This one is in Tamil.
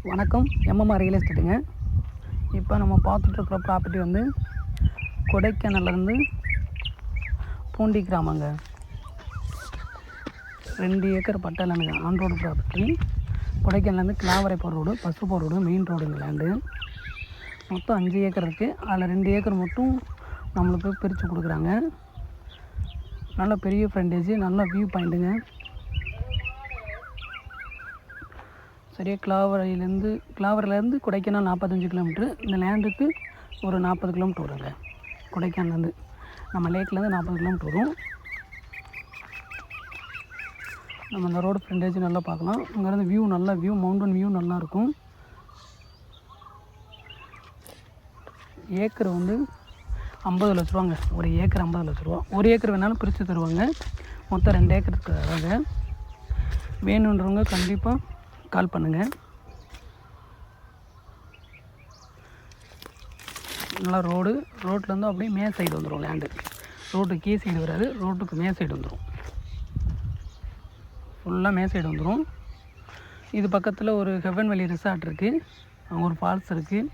வணக்கம், எம்எம்ஆர் ரியல் எஸ்டேட்டுங்க. இப்போ நம்ம பார்த்துட்ருக்குற ப்ராப்பர்ட்டி வந்து கொடைக்கானல்லேருந்து பூண்டி கிராமங்க. 2 ஏக்கர் பட்டா லேண்டுங்க. On road property. கொடைக்கானல்லேருந்து கிளாவரை போகிற ரோடு, பஸ்ஸு போகிற ரோடு, மெயின் ரோடுங்க லேண்டு. மொத்தம் 5 ஏக்கர் இருக்குது. அதில் 2 ஏக்கர் மட்டும் நம்மளுக்கு பிரித்து கொடுக்குறாங்க. நல்ல பெரிய ஃப்ரண்டேஜ், நல்ல வியூ பாயிண்ட்டுங்க. சரியாக கிளாவரையிலேருந்து கொடைக்கானல் 45 கிலோமீட்ரு. இந்த லேண்டுக்கு ஒரு 40 கிலோமீட்ரு வருங்க. கொடைக்கானல்லேருந்து நம்ம லேக்லேருந்து 40 கிலோமீட்ரு வரும். நம்ம இந்த ரோடு ஃப்ரண்டேஜ் நல்லா பார்க்கலாம். இங்கேருந்து வியூ நல்லா மவுண்டன் வியூ நல்லாயிருக்கும். ஏக்கர் வந்து 50 லட்ச ரூபாங்க. ஒரு ஏக்கர் 50 லட்ச ரூபா. ஒரு ஏக்கர் வேணாலும் பிரித்து தருவாங்க. மொத்தம் 2 ஏக்கர் தராங்க. வேணுன்றவங்க கண்டிப்பாக கால் பண்ணுங்கள். நல்லா ரோட்லேருந்து அப்படியே மே சைடு வந்துடும் லேண்டு. ரோட்டுக்கு கீ சைடு வராது, ரோட்டுக்கு மே சைடு வந்துடும். ஃபுல்லாக மே சைடு வந்துடும். இது பக்கத்தில் ஒரு ஹெவன் வேலி ரிசார்ட் இருக்குது. அங்கே ஒரு ஃபால்ஸ் இருக்குது.